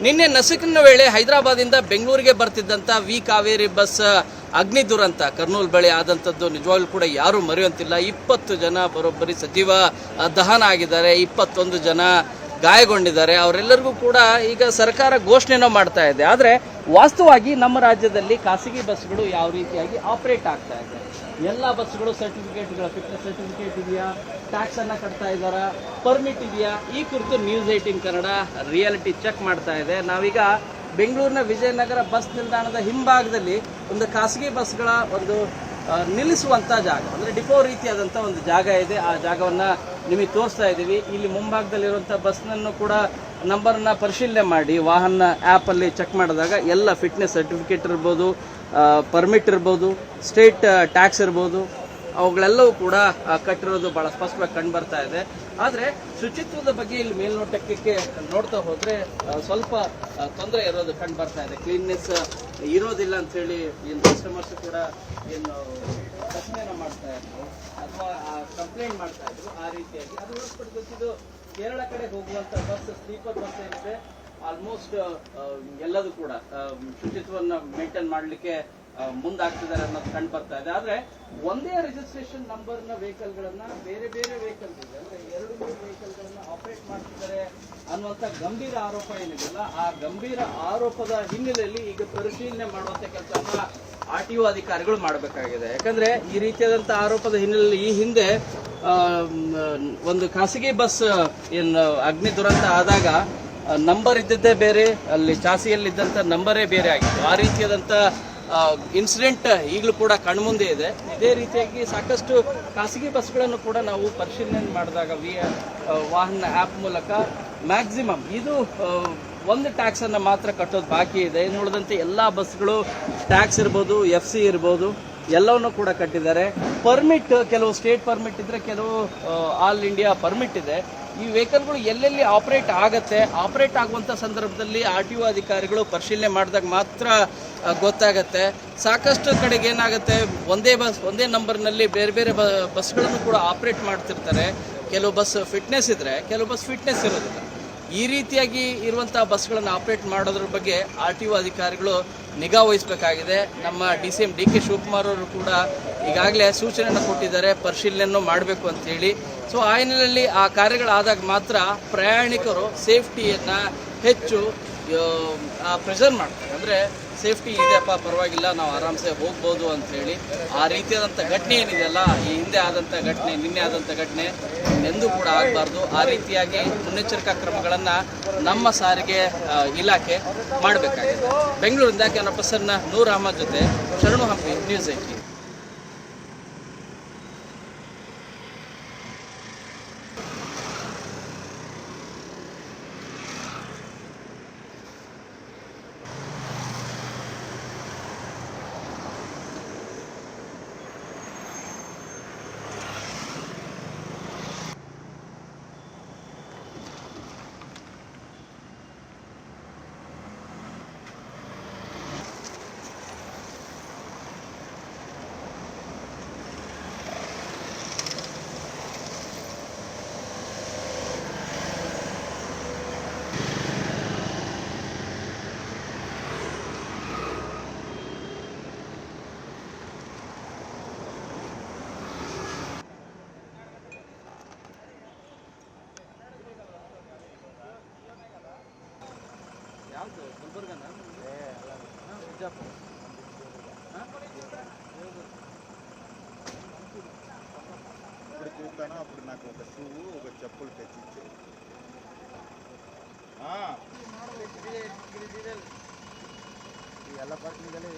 ನಿನ್ನೆ ನಸುಕಿನ ವೇಳೆ ಹೈದರಾಬಾದಿಂದ ಬೆಂಗಳೂರಿಗೆ ಬರ್ತಿದ್ದಂಥ ವಿ ಕಾವೇರಿ ಬಸ್ ಅಗ್ನಿ ದುರಂತ ಕರ್ನೂಲ್ ಬಳಿ ಆದಂಥದ್ದು ನಿಜವಾಗ್ಲೂ ಕೂಡ ಯಾರೂ ಮರೆಯುವಂತಿಲ್ಲ. 20 ಜನ ಬರೋಬ್ಬರಿ ಸಜೀವ ದಹನ ಆಗಿದ್ದಾರೆ, 21 ಜನ ಗಾಯಗೊಂಡಿದ್ದಾರೆ. ಅವರೆಲ್ಲರಿಗೂ ಕೂಡ ಈಗ ಸರ್ಕಾರ ಘೋಷಣೆನೋ ಮಾಡ್ತಾ ಇದೆ. ಆದರೆ ವಾಸ್ತವವಾಗಿ ನಮ್ಮ ರಾಜ್ಯದಲ್ಲಿ ಖಾಸಗಿ ಬಸ್ಗಳು ಯಾವ ರೀತಿಯಾಗಿ ಆಪರೇಟ್ ಆಗ್ತಾ ಇದೆ, ಎಲ್ಲ ಬಸ್ಗಳು ಸರ್ಟಿಫಿಕೇಟ್ಗಳ ಫಿಟ್ನೆಸ್ ಸರ್ಟಿಫಿಕೇಟ್ ಇದೆಯಾ, ಟ್ಯಾಕ್ಸ್ ಅನ್ನ ಕಟ್ತಾ ಇದ್ದಾರಾ, ಪರ್ಮಿಟ್ ಇದೆಯಾ, ಈ ಕುರಿತು ನ್ಯೂಸ್ 18 ಕನ್ನಡ ರಿಯಾಲಿಟಿ ಚೆಕ್ ಮಾಡ್ತಾ ಇದೆ. ನಾವೀಗ ಬೆಂಗಳೂರಿನ ವಿಜಯನಗರ ಬಸ್ ನಿಲ್ದಾಣದ ಹಿಂಭಾಗದಲ್ಲಿ ಒಂದು ಖಾಸಗಿ ಬಸ್ಗಳ ಒಂದು ನಿಲ್ಲಿಸುವಂಥ ಜಾಗ, ಅಂದರೆ ಡಿಪೋ ರೀತಿಯಾದಂಥ ಒಂದು ಜಾಗ ಇದೆ. ಆ ಜಾಗವನ್ನು ನಿಮಗೆ ತೋರಿಸ್ತಾ ಇದ್ದೀವಿ. ಇಲ್ಲಿ ಮುಂಭಾಗದಲ್ಲಿರುವಂಥ ಬಸ್ನನ್ನು ಕೂಡ ನಂಬರ್ನ ಪರಿಶೀಲನೆ ಮಾಡಿ ವಾಹನ ಆ್ಯಪಲ್ಲಿ ಚೆಕ್ ಮಾಡಿದಾಗ ಎಲ್ಲ ಫಿಟ್ನೆಸ್ ಸರ್ಟಿಫಿಕೇಟ್ ಇರ್ಬೋದು, ಪರ್ಮಿಟ್ ಇರ್ಬೋದು, ಸ್ಟೇಟ್ ಟ್ಯಾಕ್ಸ್ ಇರ್ಬೋದು, ಅವುಗಳೆಲ್ಲವೂ ಕೂಡ ಕಟ್ಟಿರೋದು ಭಾಳ ಸ್ಪಷ್ಟವಾಗಿ ಕಂಡು ಬರ್ತಾ ಇದೆ. ಆದರೆ ಶುಚಿತ್ವದ ಬಗ್ಗೆ ಇಲ್ಲಿ ಮೇಲ್ನೋಟಕ್ಕೆ ನೋಡ್ತಾ ಹೋದರೆ ಸ್ವಲ್ಪ ತೊಂದರೆ ಇರೋದು ಕಂಡು ಬರ್ತಾ ಇದೆ. ಕ್ಲೀನ್ನೆಸ್ ಇರೋದಿಲ್ಲ ಅಂಥೇಳಿ ಏನು ಕಸ್ಟಮರ್ಸ್ ಕೂಡ ಏನು ಪ್ರಶ್ನೆಯನ್ನು ಮಾಡ್ತಾ ಇದ್ರು ಅಥವಾ ಕಂಪ್ಲೇಂಟ್ ಮಾಡ್ತಾ ಇದ್ರು. ಆ ರೀತಿಯಾಗಿ ಅದು ಹೊರತುಪಡಿಸಿದ್ದು ಕೇರಳ ಕಡೆ ಹೋಗುವಂಥ ಬಸ್, ಸ್ಲೀಪರ್ ಬಸ್ ಏನಿದೆ, ಆಲ್ಮೋಸ್ಟ್ ಎಲ್ಲದೂ ಕೂಡ ಶುಚಿತ್ವವನ್ನು ಮೇಂಟೈನ್ ಮಾಡಲಿಕ್ಕೆ ಮುಂದಾಗ್ತಿದ್ದಾರೆ ಅನ್ನೋದು ಕಂಡು ಬರ್ತಾ ಇದೆ. ಆದ್ರೆ ಒಂದೇ ರಿಜಿಸ್ಟ್ರೇಷನ್ ನಂಬರ್ನ ವೆಹಿಕಲ್ಗಳನ್ನ ಬೇರೆ ಬೇರೆ ವೆಹಿಕಲ್ ಇದೆ, ಅಂದ್ರೆ 2-3 ವೆಹಿಕಲ್ಗಳನ್ನ ಆಪರೇಟ್ ಮಾಡ್ತಿದ್ದಾರೆ ಅನ್ನುವಂಥ ಗಂಭೀರ ಆರೋಪ ಏನಿದೆಯಲ್ಲ, ಆ ಗಂಭೀರ ಆರೋಪದ ಹಿನ್ನೆಲೆಯಲ್ಲಿ ಈಗ ಪರಿಶೀಲನೆ ಮಾಡುವಂತ ಕೆಲಸವನ್ನ RTO ಅಧಿಕಾರಿಗಳು ಮಾಡಬೇಕಾಗಿದೆ. ಯಾಕಂದ್ರೆ ಈ ರೀತಿಯಾದಂಥ ಆರೋಪದ ಹಿನ್ನೆಲೆಯಲ್ಲಿ ಈ ಹಿಂದೆ ಒಂದು ಖಾಸಗಿ ಬಸ್ ಏನು ಅಗ್ನಿ ದುರಂತ ಆದಾಗ ನಂಬರ್ ಇದ್ದದ್ದೇ ಬೇರೆ, ಅಲ್ಲಿ ಚಾಸಿಯಲ್ಲಿದ್ದಂಥ ನಂಬರೇ ಬೇರೆ ಆಗಿತ್ತು. ಆ ರೀತಿಯಾದಂಥ ಇನ್ಸಿಡೆಂಟ್ ಈಗಲೂ ಕೂಡ ಕಣ್ಮುಂದೆ ಇದೆ. ಇದೇ ರೀತಿಯಾಗಿ ಸಾಕಷ್ಟು ಖಾಸಗಿ ಬಸ್ಗಳನ್ನು ಕೂಡ ನಾವು ಪರಿಶೀಲನೆ ಮಾಡಿದಾಗ ವಾಹನ ಆ್ಯಪ್ ಮೂಲಕ ಮ್ಯಾಕ್ಸಿಮಮ್ ಇದು ಒಂದು ಟ್ಯಾಕ್ಸ್ ಅನ್ನು ಮಾತ್ರ ಕಟ್ಟೋದು ಬಾಕಿ ಇದೆ. ಇನ್ನು ಉಳಿದಂತೆ ಎಲ್ಲ ಬಸ್ಗಳು ಟ್ಯಾಕ್ಸ್ ಇರ್ಬೋದು, FC ಇರ್ಬೋದು, ಎಲ್ಲವನ್ನೂ ಕೂಡ ಕಟ್ಟಿದ್ದಾರೆ. ಪರ್ಮಿಟ್, ಕೆಲವು ಸ್ಟೇಟ್ ಪರ್ಮಿಟ್ ಇದ್ರೆ, ಕೆಲವು ಆಲ್ ಇಂಡಿಯಾ ಪರ್ಮಿಟ್ ಇದೆ. ಈ ವೆಹಿಕಲ್ಗಳು ಎಲ್ಲೆಲ್ಲಿ ಆಪರೇಟ್ ಆಗತ್ತೆ, ಆಪರೇಟ್ ಆಗುವಂಥ ಸಂದರ್ಭದಲ್ಲಿ RTO ಅಧಿಕಾರಿಗಳು ಪರಿಶೀಲನೆ ಮಾಡಿದಾಗ ಮಾತ್ರ ಗೊತ್ತಾಗತ್ತೆ. ಸಾಕಷ್ಟು ಕಡೆಗೆ ಏನಾಗುತ್ತೆ, ಒಂದೇ ನಂಬರ್ನಲ್ಲಿ ಬೇರೆ ಬೇರೆ ಬಸ್ಗಳನ್ನು ಕೂಡ ಆಪರೇಟ್ ಮಾಡ್ತಿರ್ತಾರೆ. ಕೆಲವು ಬಸ್ ಫಿಟ್ನೆಸ್ ಇದ್ರೆ, ಕೆಲವು ಬಸ್ ಫಿಟ್ನೆಸ್ ಇರೋದಿಲ್ಲ. ಈ ರೀತಿಯಾಗಿ ಇರುವಂಥ ಬಸ್ಗಳನ್ನು ಆಪರೇಟ್ ಮಾಡೋದ್ರ ಬಗ್ಗೆ RTO ಅಧಿಕಾರಿಗಳು ನಿಗಾ ವಹಿಸಬೇಕಾಗಿದೆ. ನಮ್ಮ DCM DK ಶಿವಕುಮಾರ್ ಅವರು ಕೂಡ ಈಗಾಗಲೇ ಸೂಚನೆಯನ್ನು ಕೊಟ್ಟಿದ್ದಾರೆ, ಪರಿಶೀಲನೆಯನ್ನು ಮಾಡಬೇಕು ಅಂತೇಳಿ. ಸೊ ಆ ಹಿನ್ನೆಲೆಯಲ್ಲಿ ಆ ಕಾರ್ಯಗಳಾದಾಗ ಮಾತ್ರ ಪ್ರಯಾಣಿಕರು ಸೇಫ್ಟಿಯನ್ನು ಹೆಚ್ಚು ಪ್ರೆಸರ್ವ್ ಮಾಡ್ತಾರೆ. ಅಂದರೆ ಸೇಫ್ಟಿ ಇದೆಯಪ್ಪ, ಪರವಾಗಿಲ್ಲ, ನಾವು ಆರಾಮ್ಸೆ ಹೋಗ್ಬೋದು ಅಂಥೇಳಿ. ಆ ರೀತಿಯಾದಂಥ ಘಟನೆ ಏನಿದೆಯಲ್ಲ, ಈ ಹಿಂದೆ ಆದಂಥ ಘಟನೆ, ನಿನ್ನೆ ಆದಂಥ ಘಟನೆ ಎಂದೂ ಕೂಡ ಆಗಬಾರ್ದು. ಆ ರೀತಿಯಾಗಿ ಮುನ್ನೆಚ್ಚರಿಕಾ ಕ್ರಮಗಳನ್ನು ನಮ್ಮ ಸಾರಿಗೆ ಇಲಾಖೆ ಮಾಡಬೇಕಾಗಿದೆ. ಬೆಂಗಳೂರಿಂದ ಕ್ಯಾಮರಾ ಪರ್ಸನ್ ನೂರ್ ಅಹಮದ್ ಜೊತೆ ಶರಣು ಹಂಪಿ, ನ್ಯೂಸ್ 18. ಯಾವುದು ಗುಲ್ಬರ್ಗನ ಬಿಜಾಪುರ? ఇప్పుడు చూస్తాను. అప్పుడు నాకు ఒక షూ, ఒక చెప్పులు తెచ్చిచ్చాయి. ಎಲ್ಲ ಪಾರ್ಕಿಂಗಲ್ಲಿ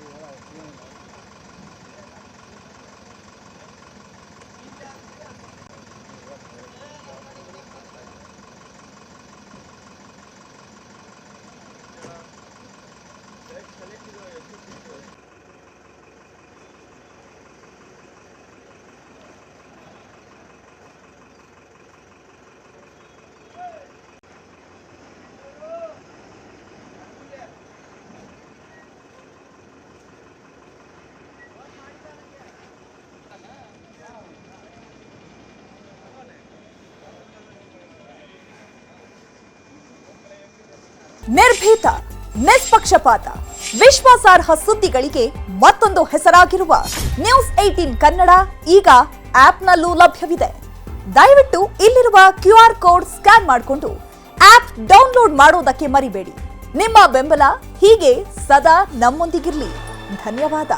ನಿರ್ಭೀತ, ನಿಷ್ಪಕ್ಷಪಾತ, ವಿಶ್ವಾಸಾರ್ಹ ಸುದ್ದಿಗಳಿಗೆ ಮತ್ತೊಂದು ಹೆಸರಾಗಿರುವ ನ್ಯೂಸ್ 18 ಕನ್ನಡ ಈಗ ಆಪ್ನಲ್ಲೂ ಲಭ್ಯವಿದೆ. ದಯವಿಟ್ಟು ಇಲ್ಲಿರುವ QR ಕೋಡ್ ಸ್ಕ್ಯಾನ್ ಮಾಡಿಕೊಂಡು ಆಪ್ ಡೌನ್ಲೋಡ್ ಮಾಡೋದಕ್ಕೆ ಮರಿಬೇಡಿ. ನಿಮ್ಮ ಬೆಂಬಲ ಹೀಗೆ ಸದಾ ನಮ್ಮೊಂದಿಗಿರಲಿ. ಧನ್ಯವಾದ.